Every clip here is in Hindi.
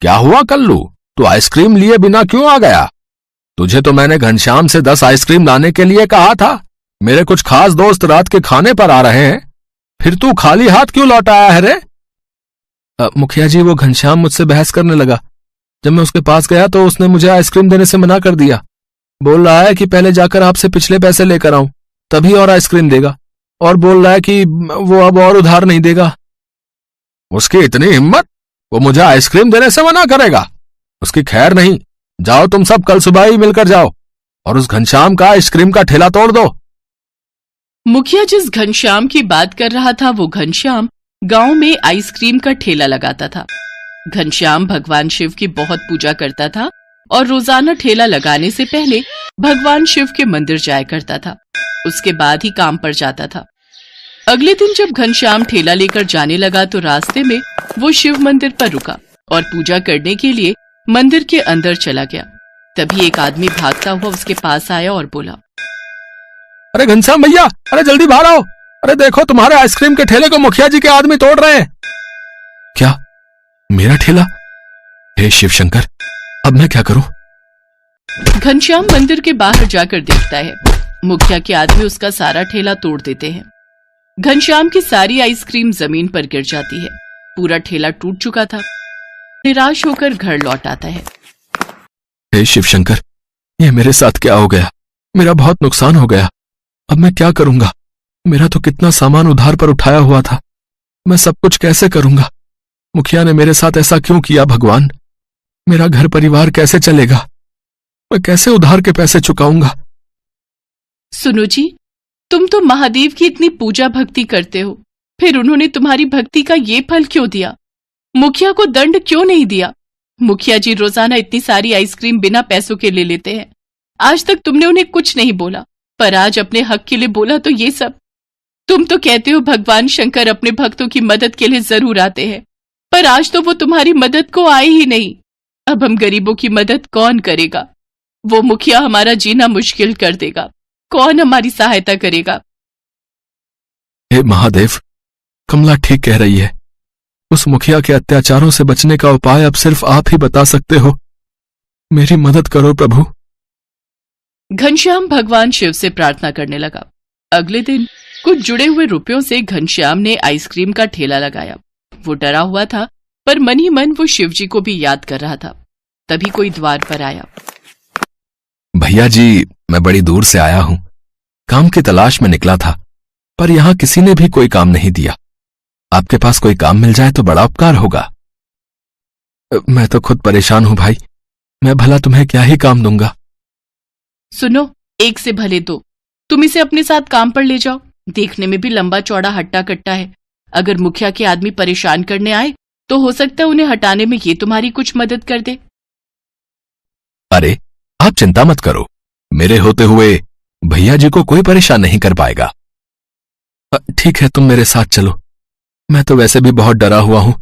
क्या हुआ कल्लू, तू आइसक्रीम लिए बिना क्यों आ गया? तुझे तो मैंने घनश्याम से 10 आइसक्रीम लाने के लिए कहा था। मेरे कुछ खास दोस्त रात के खाने पर आ रहे हैं, फिर तू खाली हाथ क्यों लौट आया है रे? मुखिया जी, वो घनश्याम मुझसे बहस करने लगा। जब मैं उसके पास गया तो उसने मुझे आइसक्रीम देने से मना कर दिया। बोल रहा है कि पहले जाकर आपसे पिछले पैसे लेकर आऊं, तभी और आइसक्रीम देगा, और बोल रहा है कि वो अब और उधार नहीं देगा। उसकी इतनी हिम्मत, वो मुझे आइसक्रीम देने से मना करेगा? उसकी खैर नहीं। जाओ तुम सब कल सुबह ही मिलकर जाओ और उस घनश्याम का आइसक्रीम का ठेला तोड़ दो। मुखिया जिस घनश्याम की बात कर रहा था वो घनश्याम गांव में आइसक्रीम का ठेला लगाता था। घनश्याम भगवान शिव की बहुत पूजा करता था और रोजाना ठेला लगाने से पहले भगवान शिव के मंदिर जाया करता था। उसके बाद ही काम पर जाता था। अगले दिन जब घनश्याम ठेला लेकर जाने लगा तो रास्ते में वो शिव मंदिर पर रुका और पूजा करने के लिए मंदिर के अंदर चला गया। तभी एक आदमी भागता हुआ उसके पास आया और बोला, अरे घनश्याम भैया, अरे जल्दी बाहर आओ। अरे देखो, तुम्हारे आइसक्रीम के ठेले को मुखिया जी के आदमी तोड़ रहे हैं। क्या? मेरा ठेला? हे शिव शंकर, अब मैं क्या करूं? घनश्याम मंदिर के बाहर जाकर देखता है मुखिया के आदमी उसका सारा ठेला तोड़ देते हैं। घनश्याम की सारी आइसक्रीम जमीन पर गिर जाती है। पूरा ठेला टूट चुका था। निराश होकर घर लौट आता है। हे शिव शंकर, ये मेरे साथ क्या हो गया? मेरा बहुत नुकसान हो गया। अब मैं क्या करूंगा? मेरा तो कितना सामान उधार पर उठाया हुआ था। मैं सब कुछ कैसे करूंगा? मुखिया ने मेरे साथ ऐसा क्यों किया? भगवान, मेरा घर परिवार कैसे चलेगा? मैं कैसे उधार के पैसे चुकाऊंगा? सुनो जी, तुम तो महादेव की इतनी पूजा भक्ति करते हो, फिर उन्होंने तुम्हारी भक्ति का ये फल क्यों दिया? मुखिया को दंड क्यों नहीं दिया? मुखिया जी रोजाना इतनी सारी आइसक्रीम बिना पैसों के ले लेते हैं। आज तक तुमने उन्हें कुछ नहीं बोला, पर आज अपने हक के लिए बोला तो ये सब। तुम तो कहते हो भगवान शंकर अपने भक्तों की मदद के लिए जरूर आते हैं, पर आज तो वो तुम्हारी मदद को आए ही नहीं। अब हम गरीबों की मदद कौन करेगा? वो मुखिया हमारा जीना मुश्किल कर देगा। कौन हमारी सहायता करेगा? हे महादेव, कमला ठीक कह रही है। उस मुखिया के अत्याचारों से बचने का उपाय अब सिर्फ आप ही बता सकते हो। मेरी मदद करो प्रभु। घनश्याम भगवान शिव से प्रार्थना करने लगा। अगले दिन कुछ जुड़े हुए रुपयों से घनश्याम ने आइसक्रीम का ठेला लगाया। वो डरा हुआ था, पर मन ही मन वो शिव जी को भी याद कर रहा था। तभी कोई द्वार पर आया। भैया जी, मैं बड़ी दूर से आया हूं। काम की तलाश में निकला था, पर यहां किसी ने भी कोई काम नहीं दिया। आपके पास कोई काम मिल जाए तो बड़ा उपकार होगा। मैं तो खुद परेशान हूं भाई, मैं भला तुम्हें क्या ही काम दूंगा। सुनो, एक से भले दो। तुम इसे अपने साथ काम पर ले जाओ। देखने में भी लंबा चौड़ा हट्टा कट्टा है। अगर मुखिया के आदमी परेशान करने आए तो हो सकता है उन्हें हटाने में ये तुम्हारी कुछ मदद कर दे। अरे आप चिंता मत करो, मेरे होते हुए भैया जी को कोई परेशान नहीं कर पाएगा। ठीक है, तुम मेरे साथ चलो। मैं तो वैसे भी बहुत डरा हुआ हूं।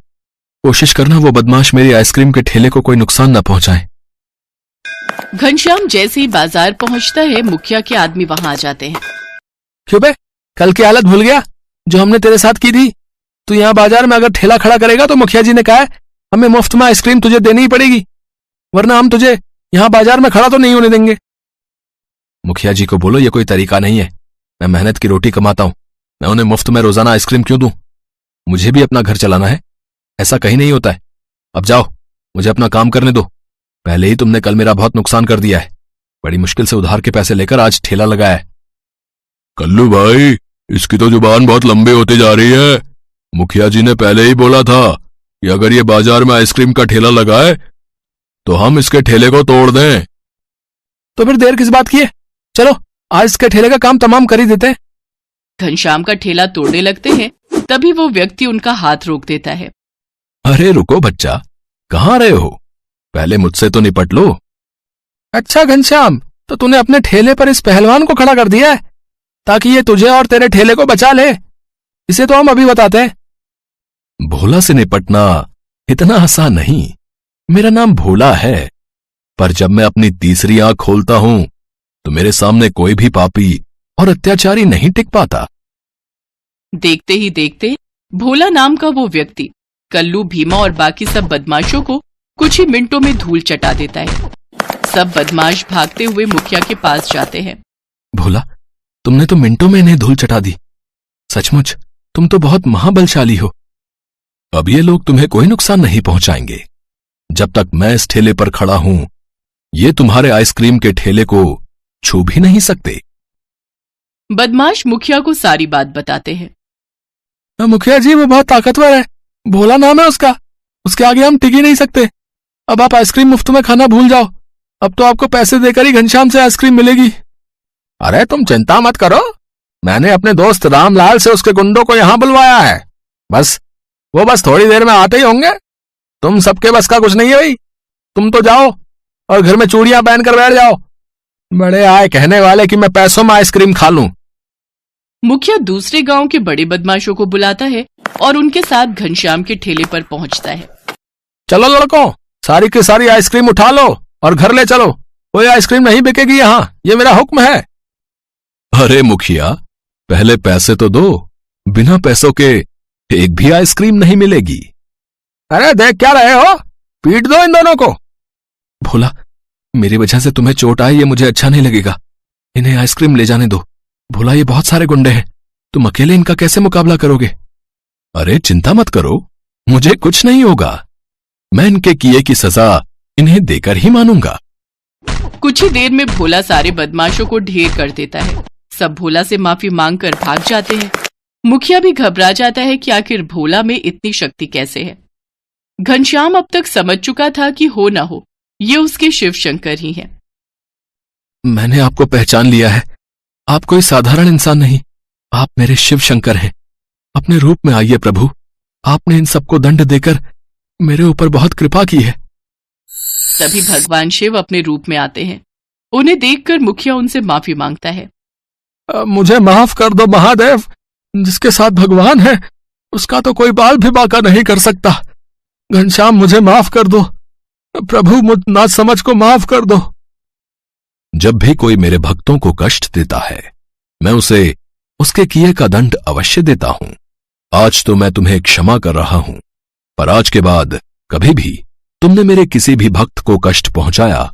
कोशिश करना वो बदमाश मेरी आइसक्रीम के ठेले को कोई नुकसान न पहुंचाए। घनश्याम जैसे ही बाजार पहुंचता है, मुखिया के आदमी वहां आ जाते हैं। क्यों बे, कल की हालत भूल गया जो हमने तेरे साथ की थी? तू यहाँ बाजार में अगर ठेला खड़ा करेगा तो मुखिया जी ने कहा है हमें मुफ्त में आइसक्रीम तुझे देनी ही पड़ेगी, वरना हम तुझे यहाँ बाजार में खड़ा तो नहीं होने देंगे। मुखिया जी को बोलो ये कोई तरीका नहीं है। मैं मेहनत की रोटी कमाता हूं, मैं उन्हें मुफ्त में रोजाना आइसक्रीम क्यों दूं? मुझे भी अपना घर चलाना है, ऐसा कहीं नहीं होता है। अब जाओ, मुझे अपना काम करने दो। पहले ही तुमने कल मेरा बहुत नुकसान कर दिया है। बड़ी मुश्किल से उधार के पैसे लेकर आज ठेला लगाया है। कल्लू भाई, इसकी तो जुबान बहुत लंबी होती जा रही है। मुखिया जी ने पहले ही बोला था कि अगर ये बाजार में आइसक्रीम का ठेला लगाए तो हम इसके ठेले को तोड़ दें। तो फिर देर किस बात की है? चलो आज इसके ठेले का काम तमाम कर ही देते हैं। घनश्याम का ठेला तोड़ने लगते हैं, तभी वो व्यक्ति उनका हाथ रोक देता है। अरे रुको बच्चा, कहाँ रहे हो? पहले मुझसे तो निपट लो। अच्छा घनश्याम, तो तूने अपने ठेले पर इस पहलवान को खड़ा कर दिया है ताकि ये तुझे और तेरे ठेले को बचा ले। इसे तो हम अभी बताते हैं। भोला से निपटना इतना आसान नहीं। मेरा नाम भोला है, पर जब मैं अपनी तीसरी आंख खोलता हूं तो मेरे सामने कोई भी पापी और अत्याचारी नहीं टिक पाता। देखते ही देखते भोला नाम का वो व्यक्ति कल्लू, भीमा और बाकी सब बदमाशों को कुछ ही मिनटों में धूल चटा देता है। सब बदमाश भागते हुए मुखिया के पास जाते हैं। भोला, तुमने तो मिनटों में इन्हें धूल चटा दी। सचमुच तुम तो बहुत महाबलशाली हो। अब ये लोग तुम्हें कोई नुकसान नहीं पहुंचाएंगे। जब तक मैं इस ठेले पर खड़ा हूं, ये तुम्हारे आइसक्रीम के ठेले को छू भी नहीं सकते। बदमाश मुखिया को सारी बात बताते हैं। मुखिया जी, वो बहुत ताकतवर है, भोला नाम है उसका, उसके आगे हम टिक ही नहीं सकते। अब आप आइसक्रीम मुफ्त में खाना भूल जाओ। अब तो आपको पैसे देकर ही घनश्याम से आइसक्रीम मिलेगी। अरे तुम चिंता मत करो, मैंने अपने दोस्त रामलाल से उसके गुंडों को यहां बुलवाया है। वो बस थोड़ी देर में आते ही होंगे। तुम सबके बस का कुछ नहीं है भाई। तुम तो जाओ और घर में चूड़ियां पहनकर बैठ जाओ। बड़े आए कहने वाले कि मैं पैसों में आइसक्रीम खा लूं। मुखिया दूसरे गांव के बड़े बदमाशों को बुलाता है और उनके साथ घनश्याम के ठेले पर पहुंचता है। चलो लड़कों, सारी की सारी आइसक्रीम उठा लो और घर ले चलो। कोई आइसक्रीम नहीं बिकेगी यहाँ, ये मेरा हुक्म है। अरे मुखिया, पहले पैसे तो दो। बिना पैसों के एक भी आइसक्रीम नहीं मिलेगी। अरे देख क्या रहे हो, पीट दो इन दोनों को। भोला, मेरी वजह से तुम्हें चोट आई, ये मुझे अच्छा नहीं लगेगा। इन्हें आइसक्रीम ले जाने दो। भोला, ये बहुत सारे गुंडे हैं, तुम अकेले इनका कैसे मुकाबला करोगे? अरे चिंता मत करो, मुझे कुछ नहीं होगा। मैं इनके किए की सजा इन्हें देकर ही मानूंगा। कुछ ही देर में भोला सारे बदमाशों को ढेर कर देता है। सब भोला से माफी मांगकर भाग जाते हैं। मुखिया भी घबरा जाता है कि आखिर भोला में इतनी शक्ति कैसे है। घनश्याम अब तक समझ चुका था कि हो ना हो, ये उसके शिव शंकर ही हैं। मैंने आपको पहचान लिया है। आप कोई साधारण इंसान नहीं, आप मेरे शिव शंकर हैं। अपने रूप में आइए प्रभु। आपने इन सबको दंड देकर मेरे ऊपर बहुत कृपा की है। तभी भगवान शिव अपने रूप में आते हैं। उन्हें देखकर मुखिया उनसे माफी मांगता है। मुझे माफ कर दो महादेव, जिसके साथ भगवान है उसका तो कोई बाल भी बांका नहीं कर सकता। घनश्याम, मुझे माफ कर दो प्रभु, मुझ ना समझ को माफ कर दो। जब भी कोई मेरे भक्तों को कष्ट देता है, मैं उसे उसके किए का दंड अवश्य देता हूं। आज तो मैं तुम्हें क्षमा कर रहा हूं, पर आज के बाद कभी भी तुमने मेरे किसी भी भक्त को कष्ट पहुंचाया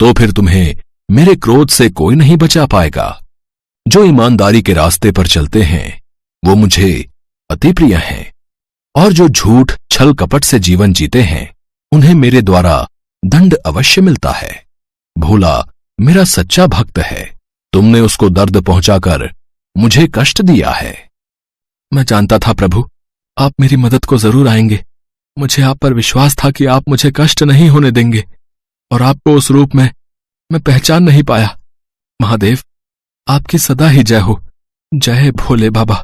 तो फिर तुम्हें मेरे क्रोध से कोई नहीं बचा पाएगा। जो ईमानदारी के रास्ते पर चलते हैं वो मुझे अति प्रिय हैं, और जो झूठ छल कपट से जीवन जीते हैं उन्हें मेरे द्वारा दंड अवश्य मिलता है। भोला मेरा सच्चा भक्त है, तुमने उसको दर्द पहुंचाकर मुझे कष्ट दिया है। मैं जानता था प्रभु, आप मेरी मदद को जरूर आएंगे। मुझे आप पर विश्वास था कि आप मुझे कष्ट नहीं होने देंगे, और आपको उस रूप में मैं पहचान नहीं पाया। महादेव, आपकी सदा ही जय हो। जय भोले बाबा।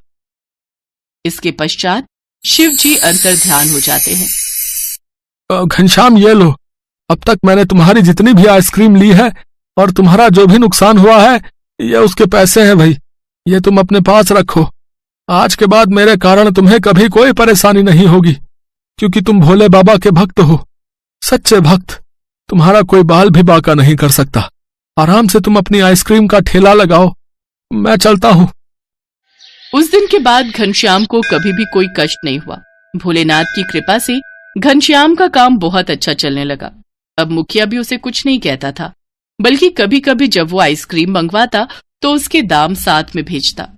इसके पश्चात शिव जी अंतर्ध्यान हो जाते हैं। घनश्याम, ये लो, अब तक मैंने तुम्हारी जितनी भी आइसक्रीम ली है और तुम्हारा जो भी नुकसान हुआ है, ये उसके पैसे हैं भाई। ये तुम अपने पास रखो। आज के बाद मेरे कारण तुम्हें कभी कोई परेशानी नहीं होगी, क्योंकि तुम भोले बाबा के भक्त हो, सच्चे भक्त। तुम्हारा कोई बाल भी बांका नहीं कर सकता। आराम से तुम अपनी आइसक्रीम का ठेला लगाओ, मैं चलता हूं। उस दिन के बाद घनश्याम को कभी भी कोई कष्ट नहीं हुआ। भोलेनाथ की कृपा से घनश्याम का काम बहुत अच्छा चलने लगा। अब मुखिया भी उसे कुछ नहीं कहता था, बल्कि कभी कभी जब वो आइसक्रीम मंगवाता तो उसके दाम साथ में भेजता।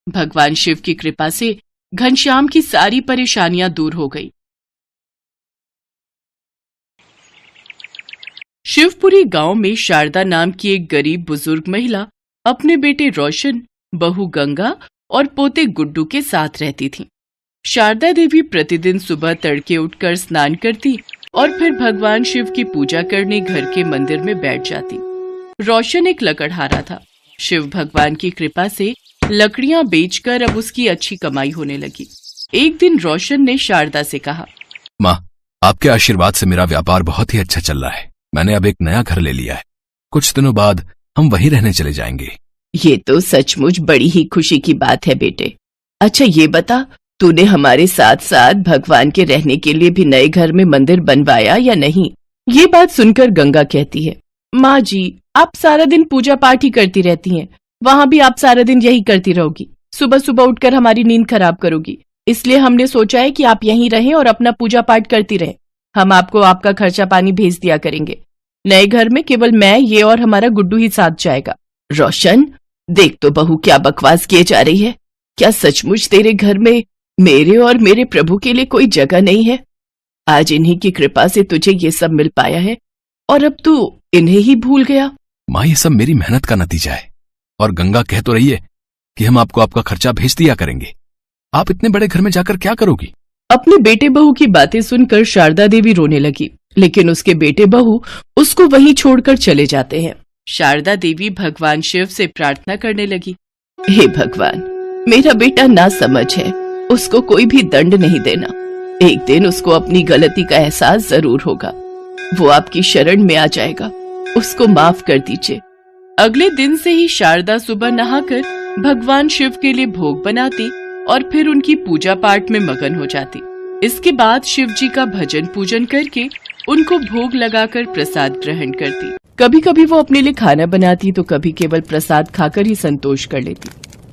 भगवान शिव की कृपा से घनश्याम की सारी परेशानियां दूर हो गई। शिवपुरी गांव में शारदा नाम की एक गरीब बुजुर्ग महिला अपने बेटे रोशन, बहू गंगा और पोते गुड्डू के साथ रहती थी। शारदा देवी प्रतिदिन सुबह तड़के उठकर स्नान करती और फिर भगवान शिव की पूजा करने घर के मंदिर में बैठ जाती। रोशन एक लकड़हारा था। शिव भगवान की कृपा से लकड़ियां बेचकर अब उसकी अच्छी कमाई होने लगी। एक दिन रोशन ने शारदा से कहा, माँ, आपके आशीर्वाद से मेरा व्यापार बहुत ही अच्छा चल रहा है। मैंने अब एक नया घर ले लिया है। कुछ दिनों बाद हम वहीं रहने चले जाएंगे। ये तो सचमुच बड़ी ही खुशी की बात है बेटे। अच्छा ये बता, तूने हमारे साथ साथ भगवान के रहने के लिए भी नए घर में मंदिर बनवाया या नहीं? ये बात सुनकर गंगा कहती है, माँ जी, आप सारा दिन पूजा पाठ ही करती रहती हैं। वहाँ भी आप सारा दिन यही करती रहोगी। सुबह सुबह उठकर हमारी नींद खराब करोगी। इसलिए हमने सोचा है कि आप यहीं रहें और अपना पूजा पाठ करती रहें। हम आपको आपका खर्चा पानी भेज दिया करेंगे। नए घर में केवल मैं, ये और हमारा गुड्डू ही साथ जाएगा। रोशन, देख तो बहू क्या बकवास किए जा रही है। क्या सचमुच तेरे घर में मेरे और मेरे प्रभु के लिए कोई जगह नहीं है? आज इन्हीं की कृपा से तुझे ये सब मिल पाया है और अब तू इन्हें ही भूल गया। माँ, ये सब मेरी मेहनत का नतीजा है। और गंगा कह तो रही है कि हम आपको आपका खर्चा भेज दिया करेंगे। आप इतने बड़े घर में जाकर क्या करोगी? अपने बेटे बहू की बातें सुनकर शारदा देवी रोने लगी, लेकिन उसके बेटे बहू उसको वहीं छोड़कर चले जाते हैं। शारदा देवी भगवान शिव से प्रार्थना करने लगी, हे भगवान, मेरा बेटा ना समझ है, उसको कोई भी दंड नहीं देना। एक दिन उसको अपनी गलती का एहसास जरूर होगा, वो आपकी शरण में आ जाएगा, उसको माफ कर दीजिए। अगले दिन से ही शारदा सुबह नहाकर भगवान शिव के लिए भोग बनाती और फिर उनकी पूजा पाठ में मगन हो जाती। इसके बाद शिव जी का भजन पूजन करके उनको भोग लगाकर प्रसाद ग्रहण करती। कभी कभी वो अपने लिए खाना बनाती तो कभी केवल प्रसाद खाकर ही संतोष कर लेती।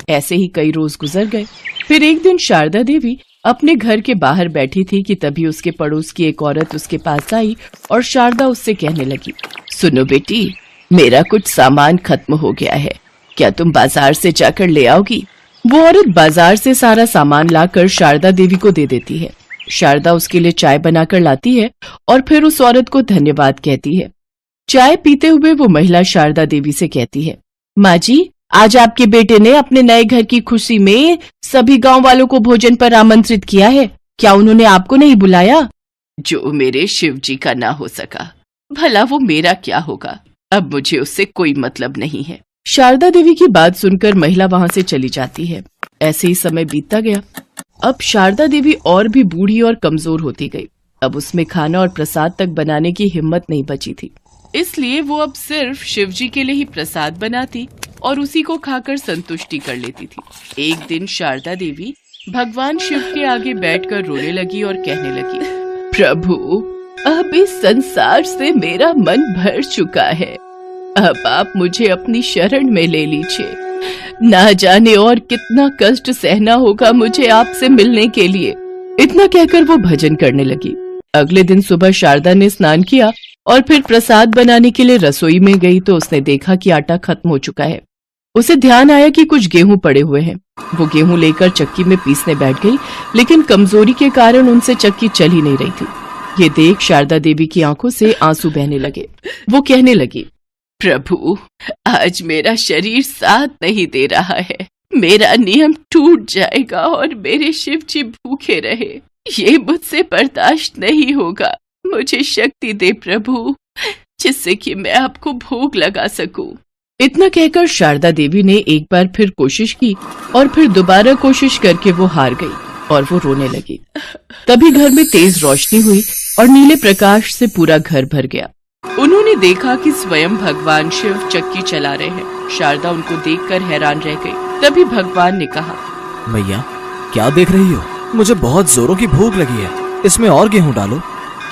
ऐसे ही कई रोज गुजर गए। फिर एक दिन शारदा देवी अपने घर के बाहर बैठी थी कि तभी उसके पड़ोस की एक औरत उसके पास आई और शारदा उससे कहने लगी, सुनो बेटी, मेरा कुछ सामान खत्म हो गया है, क्या तुम बाजार से जाकर ले आओगी? वो औरत बाजार से सारा सामान लाकर शारदा देवी को दे देती है। शारदा उसके लिए चाय बनाकर लाती है और फिर उस औरत को धन्यवाद कहती है। चाय पीते हुए वो महिला शारदा देवी से कहती है, माँ जी, आज आपके बेटे ने अपने नए घर की खुशी में सभी गांव वालों को भोजन पर आमंत्रित किया है, क्या उन्होंने आपको नहीं बुलाया? जो मेरे शिव जी का ना हो सका, भला वो मेरा क्या होगा, अब मुझे उससे कोई मतलब नहीं है। शारदा देवी की बात सुनकर महिला वहां से चली जाती है। ऐसे ही समय बीतता गया। अब शारदा देवी और भी बूढ़ी और कमजोर होती गई। अब उसमें खाना और प्रसाद तक बनाने की हिम्मत नहीं बची थी, इसलिए वो अब सिर्फ शिव जी के लिए ही प्रसाद बनाती और उसी को खाकर संतुष्टि कर लेती थी। एक दिन शारदा देवी भगवान शिव के आगे बैठकर रोने लगी और कहने लगी, प्रभु, अब इस संसार से मेरा मन भर चुका है, अब आप मुझे अपनी शरण में ले लीजिए। ना जाने और कितना कष्ट सहना होगा मुझे आपसे मिलने के लिए। इतना कहकर वो भजन करने लगी। अगले दिन सुबह शारदा ने स्नान किया और फिर प्रसाद बनाने के लिए रसोई में गई तो उसने देखा कि आटा खत्म हो चुका है। उसे ध्यान आया कि कुछ गेहूं पड़े हुए हैं। वो गेहूं लेकर चक्की में पीसने बैठ गई, लेकिन कमजोरी के कारण उनसे चक्की चल ही नहीं रही थी। ये देख शारदा देवी की आंखों से आंसू बहने लगे। वो कहने लगी, प्रभु, आज मेरा शरीर साथ नहीं दे रहा है, मेरा नियम टूट जाएगा और मेरे शिव जी भूखे रहे, ये मुझसे बर्दाश्त नहीं होगा। मुझे शक्ति दे प्रभु, जिससे कि मैं आपको भोग लगा सकूं। इतना कहकर शारदा देवी ने एक बार फिर कोशिश की और फिर दोबारा कोशिश करके वो हार गई और वो रोने लगी। तभी घर में तेज रोशनी हुई और नीले प्रकाश से पूरा घर भर गया। उन्होंने देखा कि स्वयं भगवान शिव चक्की चला रहे हैं। शारदा उनको देखकर हैरान रह गई। तभी भगवान ने कहा, मैया, क्या देख रही हो? मुझे बहुत जोरों की भूख लगी है, इसमें और गेहूं डालो।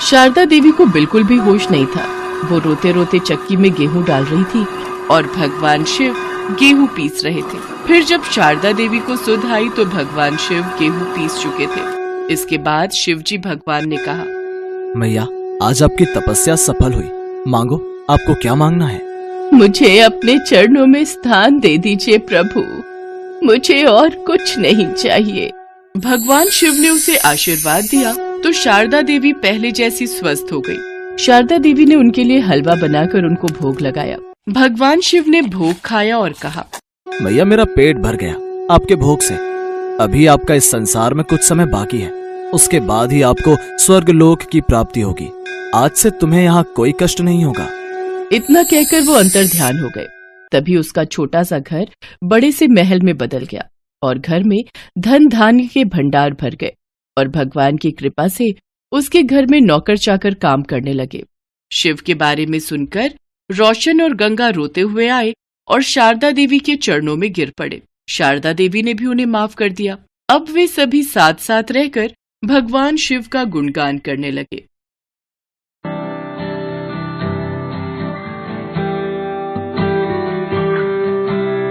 शारदा देवी को बिल्कुल भी होश नहीं था। वो रोते रोते चक्की में गेहूं डाल रही थी और भगवान शिव गेहूं पीस रहे थे। फिर जब शारदा देवी को सुध आई तो भगवान शिव गेहूं पीस चुके थे। इसके बाद शिव जी भगवान ने कहा, मैया, आज आपकी तपस्या सफल हुई, मांगो, आपको क्या मांगना है? मुझे अपने चरणों में स्थान दे दीजिए प्रभु, मुझे और कुछ नहीं चाहिए। भगवान शिव ने उसे आशीर्वाद दिया तो शारदा देवी पहले जैसी स्वस्थ हो गई। शारदा देवी ने उनके लिए हलवा बनाकर उनको भोग लगाया। भगवान शिव ने भोग खाया और कहा, मैया, मेरा पेट भर गया आपके भोग से। अभी आपका इस संसार में कुछ समय बाकी है, उसके बाद ही आपको स्वर्ग लोक की प्राप्ति होगी। आज से तुम्हें यहाँ कोई कष्ट नहीं होगा। इतना कहकर वो अंतर ध्यान हो गए। तभी उसका छोटा सा घर बड़े से महल में बदल गया और घर में धन धान्य के भंडार भर गए और भगवान की कृपा से उसके घर में नौकर चाकर काम करने लगे। शिव के बारे में सुनकर रोशन और गंगा रोते हुए आए और शारदा देवी के चरणों में गिर पड़े। शारदा देवी ने भी उन्हें माफ कर दिया। अब वे सभी साथ साथ रहकर भगवान शिव का गुणगान करने लगे।